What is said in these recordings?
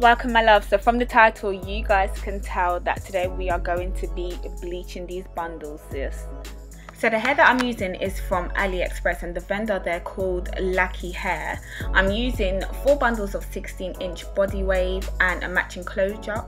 Welcome my love. So from the title you guys can tell that today we are going to be bleaching these bundles, sis. So the hair that I'm using is from AliExpress and the vendor they're called Laki hair. I'm using 4 bundles of 16-inch body wave and a matching closure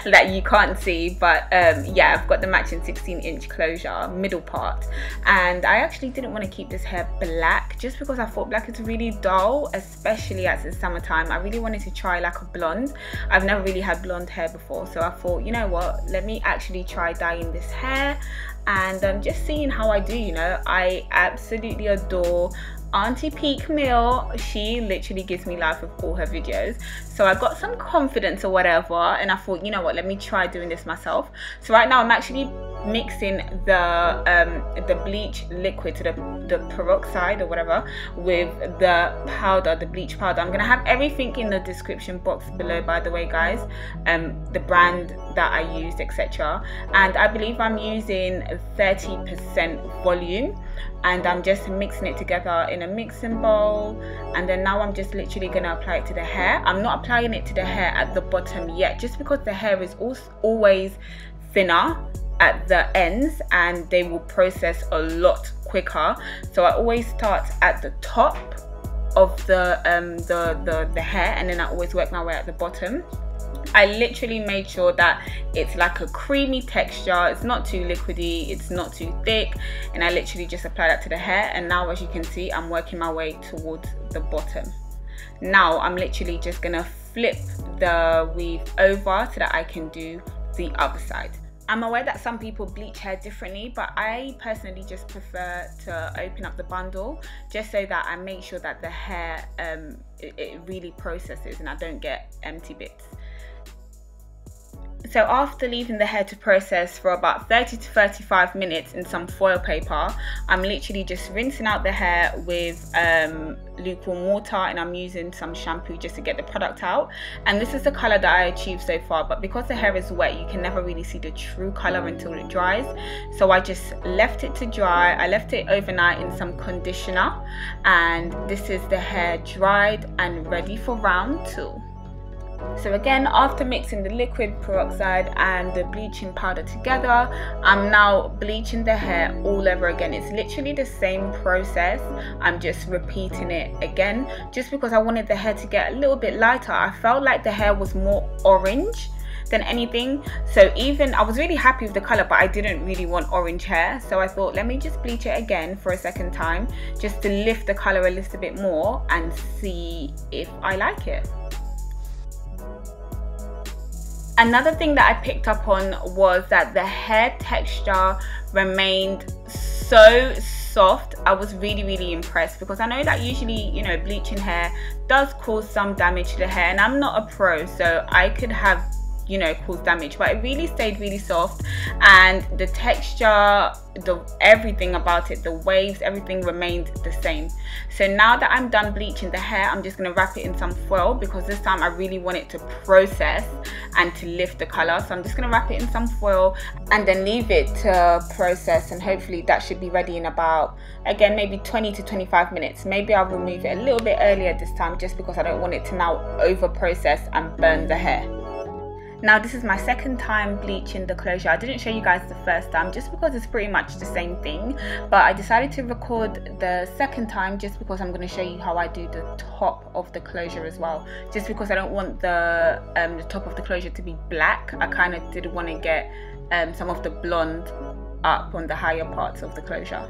that you can't see, but yeah, I've got the matching 16-inch closure middle part. And I actually didn't want to keep this hair black just because I thought black is really dull, especially as it's summertime. I really wanted to try like a blonde. I've never really had blonde hair before, so I thought, you know what, let me actually try dyeing this hair and just seeing how I do. You know, I absolutely adore Auntie Peak Mill. She literally gives me life with all her videos, so I got some confidence or whatever, and I thought, you know what, let me try doing this myself. So right now I'm actually mixing the bleach liquid, to the peroxide or whatever, with the powder, the bleach powder. I'm gonna have everything in the description box below, by the way guys, the brand that I used, etc. And I believe I'm using 30% volume, and I'm just mixing it together in a mixing bowl. And then now I'm just literally gonna apply it to the hair. I'm not applying it to the hair at the bottom yet, just because the hair is always thinner at the ends and they will process a lot quicker. So I always start at the top of the hair, and then I always work my way at the bottom. I literally made sure that it's like a creamy texture, it's not too liquidy, it's not too thick, and I literally just apply that to the hair. And now as you can see, I'm working my way towards the bottom. Now I'm literally just gonna flip the weave over so that I can do the other side. I'm aware that some people bleach hair differently, but I personally just prefer to open up the bundle just so that I make sure that the hair it really processes and I don't get empty bits. So after leaving the hair to process for about 30 to 35 minutes in some foil paper, I'm literally just rinsing out the hair with lukewarm water, and I'm using some shampoo just to get the product out. And this is the color that I achieved so far, but because the hair is wet, you can never really see the true color until it dries. So I just left it to dry. I left it overnight in some conditioner, and this is the hair dried and ready for round 2. So again, after mixing the liquid peroxide and the bleaching powder together, I'm now bleaching the hair all over again. It's literally the same process. I'm just repeating it again just because I wanted the hair to get a little bit lighter. I felt like the hair was more orange than anything. So even I was really happy with the color, but I didn't really want orange hair. So I thought, let me just bleach it again for a second time just to lift the color a little bit more and see if I like it. Another thing that I picked up on was that the hair texture remained so soft. I was really impressed, because I know that usually, you know, bleaching hair does cause some damage to the hair, and I'm not a pro, so I could have, you know, cause damage, but it really stayed really soft, and the texture, everything about it, the waves, everything remained the same. So now that I'm done bleaching the hair, I'm just gonna wrap it in some foil, because this time I really want it to process and to lift the color. So I'm just gonna wrap it in some foil and then leave it to process, and hopefully that should be ready in about, again, maybe 20 to 25 minutes. Maybe I'll remove it a little bit earlier this time, just because I don't want it to now over process and burn the hair. Now this is my second time bleaching the closure. I didn't show you guys the first time just because it's pretty much the same thing, but I decided to record the second time just because I'm going to show you how I do the top of the closure as well, just because I don't want the top of the closure to be black. I kind of did want to get some of the blonde up on the higher parts of the closure.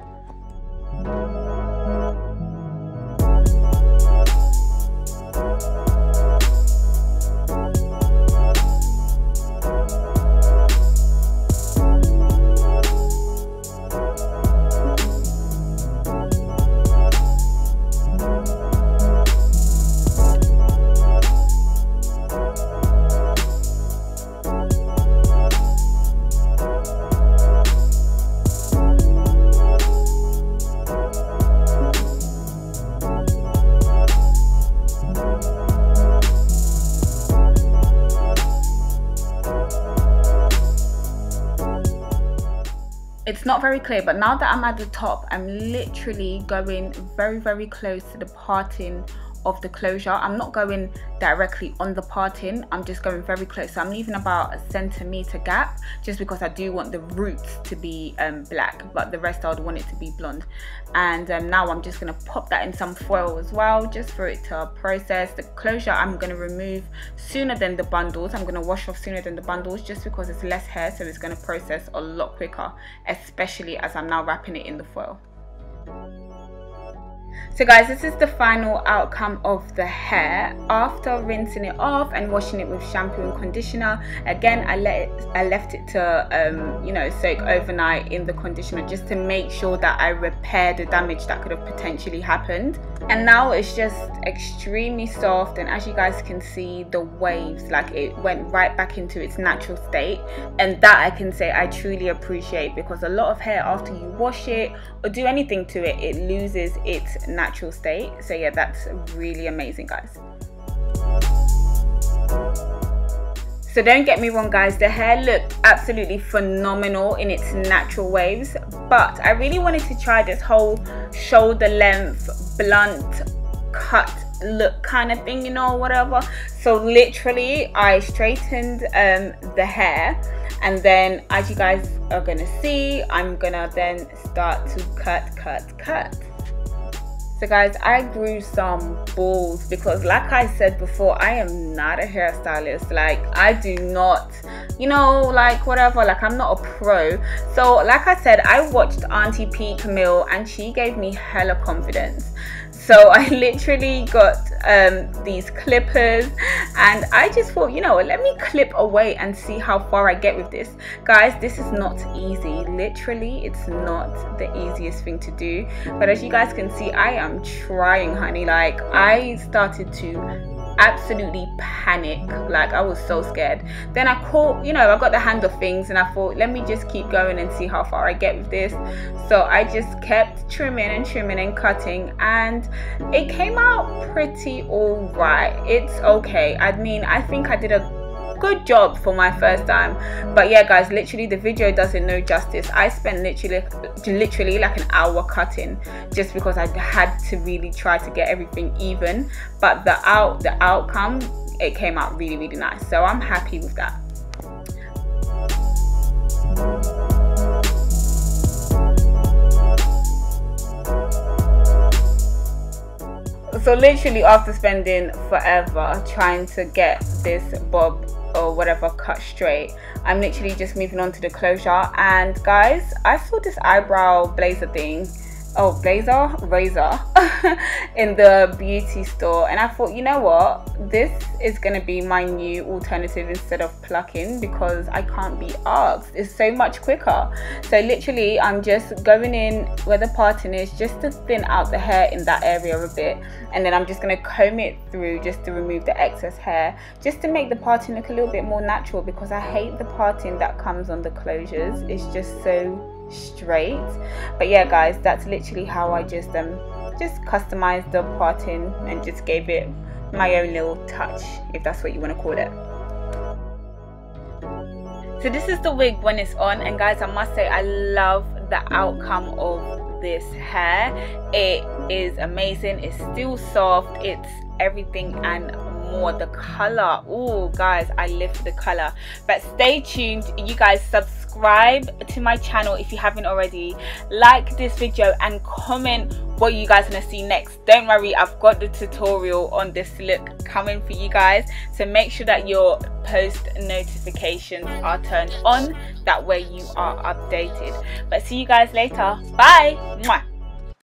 It's not very clear, but now that I'm at the top, I'm literally going very close to the parting of the closure. I'm not going directly on the parting, I'm just going very close. So I'm leaving about a centimeter gap, just because I do want the roots to be black, but the rest I would want it to be blonde. And now I'm just going to pop that in some foil as well, just for it to process. The closure I'm going to remove sooner than the bundles. I'm going to wash off sooner than the bundles, just because it's less hair, so it's going to process a lot quicker, especially as I'm now wrapping it in the foil. So guys, this is the final outcome of the hair after rinsing it off and washing it with shampoo and conditioner. Again, I left it to you know, soak overnight in the conditioner, just to make sure that I repair the damage that could have potentially happened. And now it's just extremely soft, and as you guys can see, the waves, like, it went right back into its natural state. And that I can say I truly appreciate, because a lot of hair, after you wash it or do anything to it, it loses its natural state. So yeah, that's really amazing, guys. So don't get me wrong, guys, the hair looked absolutely phenomenal in its natural waves, but I really wanted to try this whole shoulder length blunt cut look kind of thing, you know, whatever. So literally I straightened the hair, and then, as you guys are gonna see, I'm gonna then start to cut. So guys, I grew some balls, because like I said before, I am not a hairstylist. Like, I do not, you know, like, whatever, like, I'm not a pro. So like I said, I watched Auntie P Camille, and she gave me hella confidence. So I literally got these clippers, and I just thought, you know, let me clip away and see how far I get with this. Guys, this is not easy. Literally, it's not the easiest thing to do. But as you guys can see, I am trying, honey. Like, I started to absolutely panic. Like, I was so scared. Then I caught, you know, I got the hang of things, and I thought, let me just keep going and see how far I get with this. So I just kept trimming and cutting, and it came out pretty all right. It's okay. I mean, I think I did a good job for my first time. But yeah, guys, literally the video doesn't know justice. I spent literally like an hour cutting, just because I had to really try to get everything even. But the outcome, it came out really, really nice. So I'm happy with that. So literally, after spending forever trying to get this bob or whatever cut straight, I'm literally just moving on to the closure. And guys, I saw this eyebrow razor in the beauty store, and I thought, you know what, this is gonna be my new alternative instead of plucking, because I can't be asked. It's so much quicker. So literally, I'm just going in where the parting is, just to thin out the hair in that area a bit, and then I'm just gonna comb it through just to remove the excess hair, just to make the parting look a little bit more natural, because I hate the parting that comes on the closures. It's just so straight. But yeah, guys, that's literally how I just customized the parting and just gave it my own little touch, if that's what you want to call it. So this is the wig when it's on, and guys, I must say, I love the outcome of this hair. It is amazing. It's still soft, it's everything and more. The color, oh guys, I live for the color. But stay tuned, you guys. Subscribe to my channel if you haven't already, like this video, and comment what you guys want to see next. Don't worry, I've got the tutorial on this look coming for you guys, so make sure that your post notifications are turned on, that way you are updated. But see you guys later. Bye. Mwah.